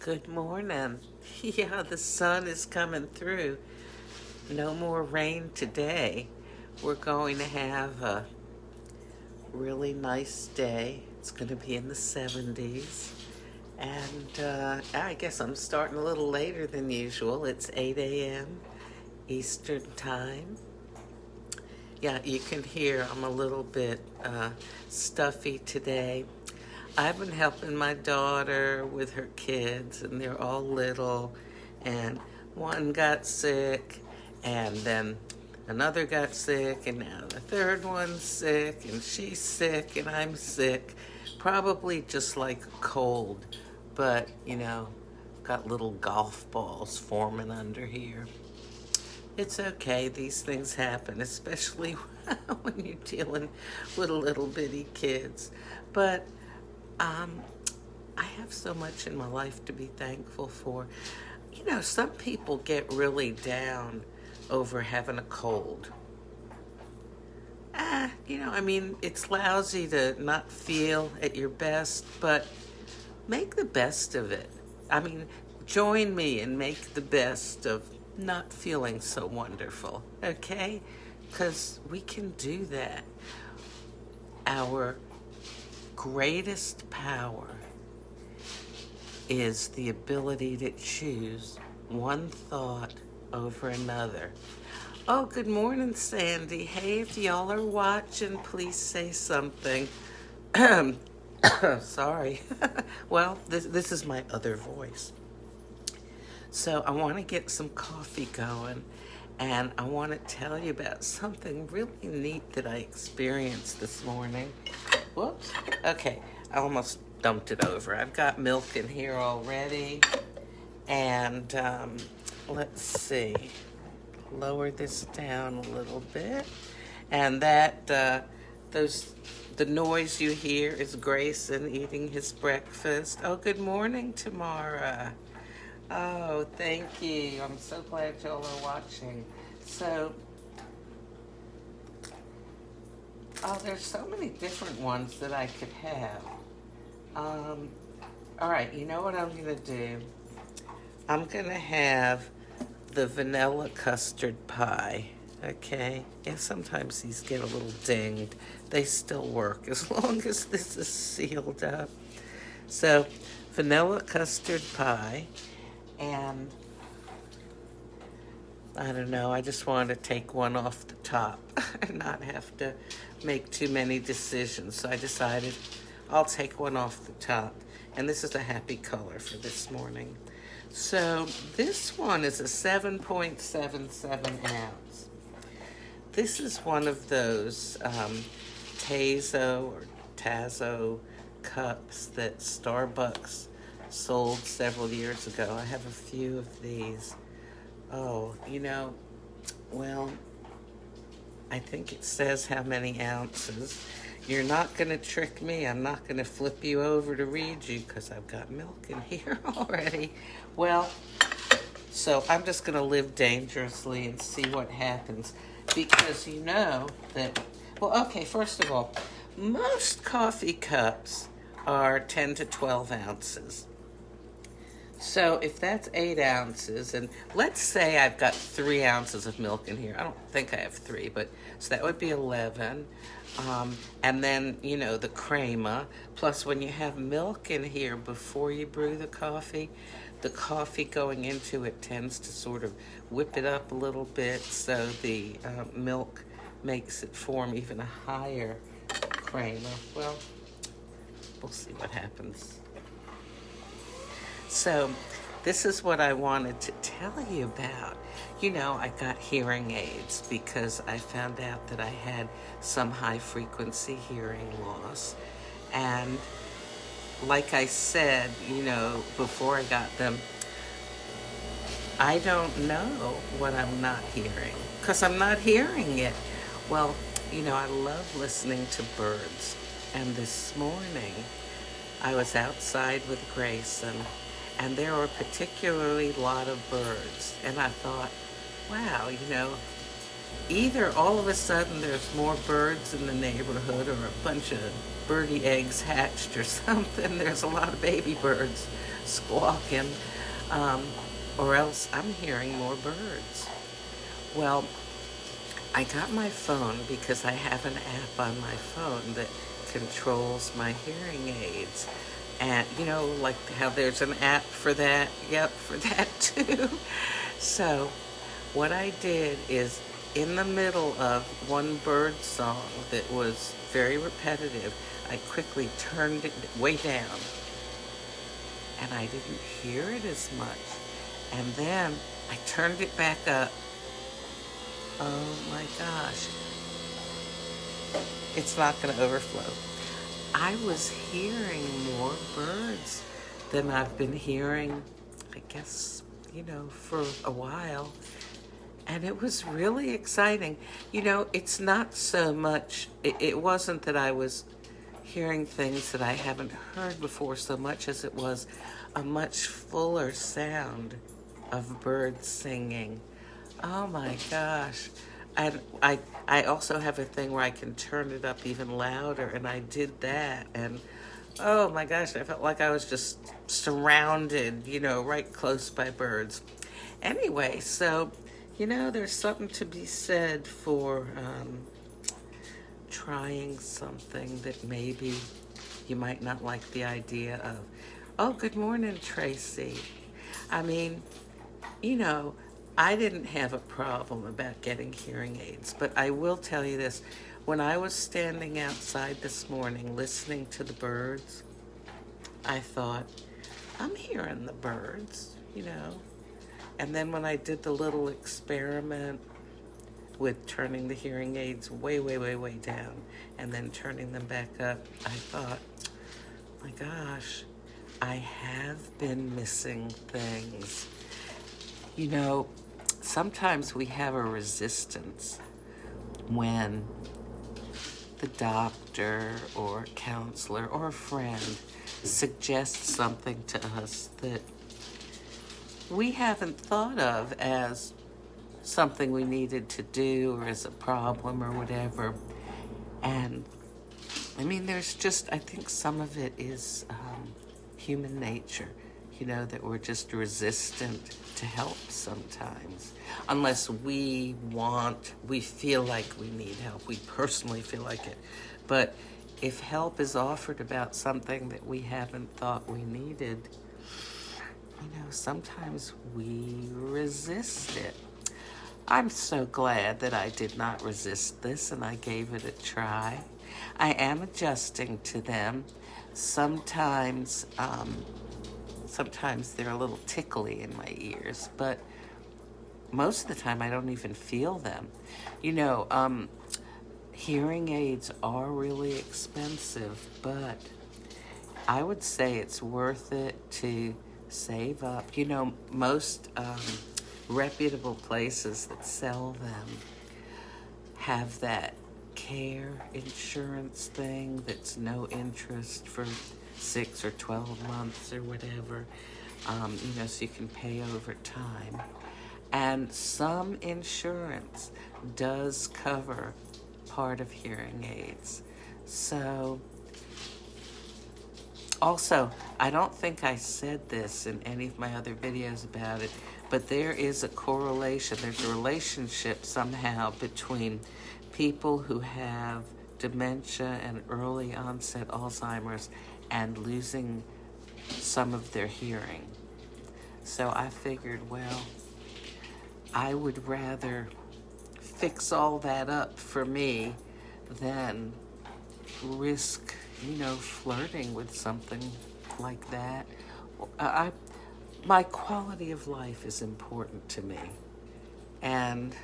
Good morning. Yeah, the sun is coming through. No more rain today. We're going to have a really nice day. It's going to be in the 70s. And I guess I'm starting a little later than usual. It's 8 a.m. Eastern Time. Yeah, you can hear I'm a little bit stuffy today. I've been helping my daughter with her kids, and they're all little, and one got sick, and then another got sick, and now the third one's sick, and she's sick, and I'm sick. Probably just like a cold, but, got little golf balls forming under here. It's okay, these things happen, especially when you're dealing with little bitty kids. But I have so much in my life to be thankful for. Some people get really down over having a cold. It's lousy to not feel at your best, but make the best of it. Join me and make the best of not feeling so wonderful, okay? Because we can do that. Our greatest power is the ability to choose one thought over another. Oh, good morning, Sandy. Hey, if y'all are watching, please say something. Sorry. Well, this is my other voice. So I want to get some coffee going, and I want to tell you about something really neat that I experienced this morning. Whoops. Okay, I almost dumped it over. I've got milk in here already, and let's see. Lower this down a little bit, and the noise you hear is Grayson eating his breakfast. Oh, good morning, Tamara. Oh, thank you. I'm so glad y'all are watching. So, there's so many different ones that I could have. All right, you know what I'm going to do? I'm going to have the vanilla custard pie, okay? Yeah, sometimes these get a little dinged. They still work as long as this is sealed up. So, vanilla custard pie, and I don't know, I just wanted to take one off the top and not have to make too many decisions. So I decided I'll take one off the top. And this is a happy color for this morning. So this one is a 7.77 ounce. This is one of those Tazo cups that Starbucks sold several years ago. I have a few of these. Oh, well, I think it says how many ounces. You're not going to trick me. I'm not going to flip you over to read you because I've got milk in here already. Well, so I'm just going to live dangerously and see what happens. Because you know that, well, okay, first of all, most coffee cups are 10 to 12 ounces. So if that's 8 ounces, and let's say I've got 3 ounces of milk in here. I don't think I have 3, but so that would be 11. And then, the crema. Plus, when you have milk in here before you brew the coffee going into it tends to sort of whip it up a little bit, so the milk makes it form even a higher crema. Well, we'll see what happens. So this is what I wanted to tell you about. I got hearing aids because I found out that I had some high frequency hearing loss. And like I said, before I got them, I don't know what I'm not hearing because I'm not hearing it. Well, I love listening to birds. And this morning I was outside with Grayson, and there were particularly a lot of birds. And I thought, wow, either all of a sudden there's more birds in the neighborhood or a bunch of birdie eggs hatched or something. There's a lot of baby birds. squawking, um, or else I'm hearing more birds. Well, I got my phone because I have an app on my phone that controls my hearing aids. And you know, like how there's an app for that? Yep, for that too. So, what I did is in the middle of one bird song that was very repetitive, I quickly turned it way down and I didn't hear it as much. And then I turned it back up. Oh my gosh. It's not going to overflow. I was hearing more birds than I've been hearing, I guess, for a while. And it was really exciting. It's not so much, it wasn't that I was hearing things that I haven't heard before so much as it was a much fuller sound of birds singing. Oh my gosh. And I also have a thing where I can turn it up even louder, and I did that. And oh my gosh, I felt like I was just surrounded, right close by birds. Anyway, so, there's something to be said for trying something that maybe you might not like the idea of. Oh, good morning, Tracy. I mean, I didn't have a problem about getting hearing aids, but I will tell you this. When I was standing outside this morning listening to the birds, I thought, I'm hearing the birds, And then when I did the little experiment with turning the hearing aids way, way, way, way down and then turning them back up, I thought, my gosh, I have been missing things. Sometimes we have a resistance when the doctor or counselor or a friend suggests something to us that we haven't thought of as something we needed to do or as a problem or whatever. And I mean, I think some of it is human nature, that we're just resistant to help sometimes. Unless we feel like we need help. We personally feel like it. But if help is offered about something that we haven't thought we needed, sometimes we resist it. I'm so glad that I did not resist this and I gave it a try. I am adjusting to them. Sometimes they're a little tickly in my ears, but most of the time I don't even feel them. Hearing aids are really expensive, but I would say it's worth it to save up. Most reputable places that sell them have that care insurance thing that's no interest for 6 or 12 months or whatever, so you can pay over time. And some insurance does cover part of hearing aids. So, also, I don't think I said this in any of my other videos about it, but there is a correlation, there's a relationship somehow between people who have dementia and early onset Alzheimer's and losing some of their hearing. So I figured, well, I would rather fix all that up for me than risk, flirting with something like that. My quality of life is important to me. And,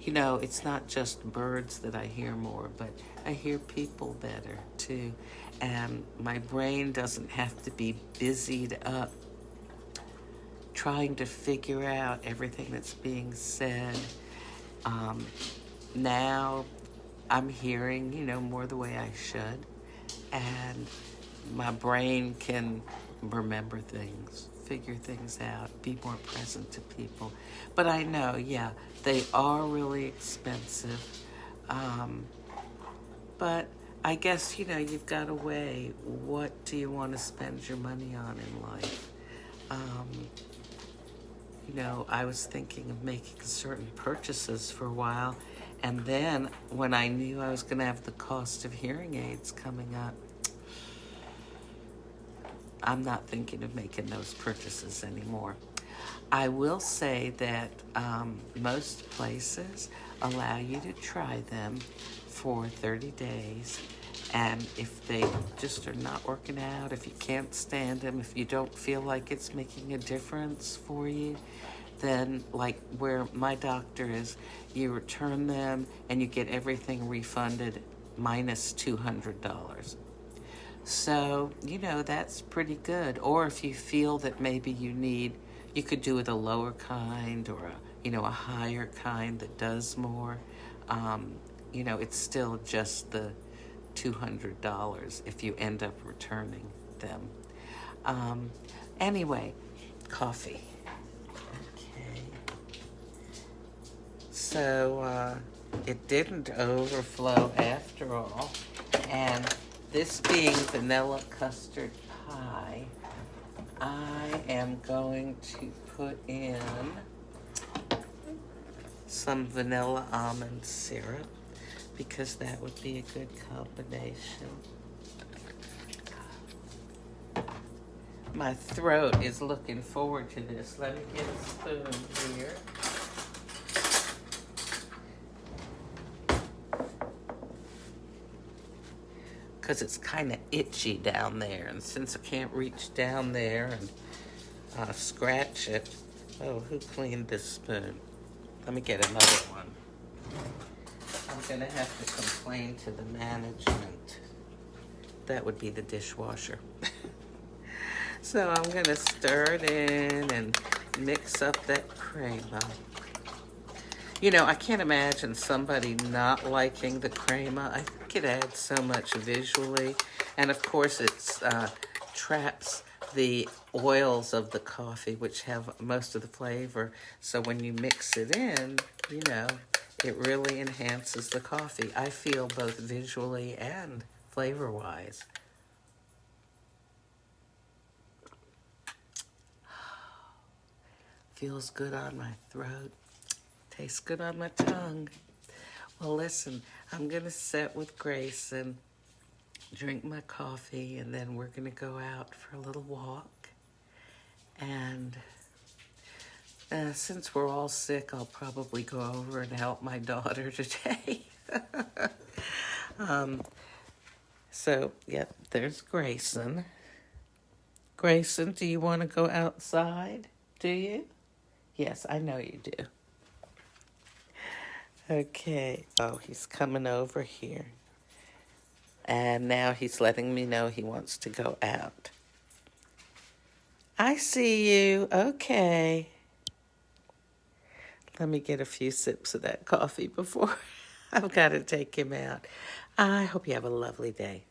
it's not just birds that I hear more, but I hear people better too. And my brain doesn't have to be busied up trying to figure out everything that's being said. Now I'm hearing, more the way I should. And my brain can remember things, figure things out, be more present to people. But I know, they are really expensive. But I guess, you've got to weigh what do you want to spend your money on in life. Um, I was thinking of making certain purchases for a while, and then when I knew I was going to have the cost of hearing aids coming up, I'm not thinking of making those purchases anymore. I will say that most places allow you to try them for 30 days. And if they just are not working out, if you can't stand them, if you don't feel like it's making a difference for you, then like where my doctor is, you return them and you get everything refunded minus $200. So, that's pretty good. Or if you feel that maybe you could do it a lower kind or a higher kind that does more. It's still just the $200 if you end up returning them. Anyway, coffee. Okay. So, it didn't overflow after all. And this being vanilla custard pie, I am going to put in some vanilla almond syrup because that would be a good combination. My throat is looking forward to this. Let me get a spoon here. Because it's kind of itchy down there, and since I can't reach down there and scratch it, oh, who cleaned this spoon? Let me get another one. I'm going to have to complain to the management. That would be the dishwasher. So I'm going to stir it in and mix up that crema. I can't imagine somebody not liking the crema. I think it adds so much visually. And of course, it traps the oils of the coffee, which have most of the flavor. So when you mix it in, it really enhances the coffee. I feel both visually and flavor-wise. Feels good on my throat. Tastes good on my tongue. Well, listen, I'm going to sit with Grace and drink my coffee, and then we're going to go out for a little walk. And since we're all sick, I'll probably go over and help my daughter today. So, yep, there's Grayson. Grayson, do you want to go outside? Do you? Yes, I know you do. Okay. Oh, he's coming over here. And now he's letting me know he wants to go out. I see you. Okay. Let me get a few sips of that coffee before I've got to take him out. I hope you have a lovely day.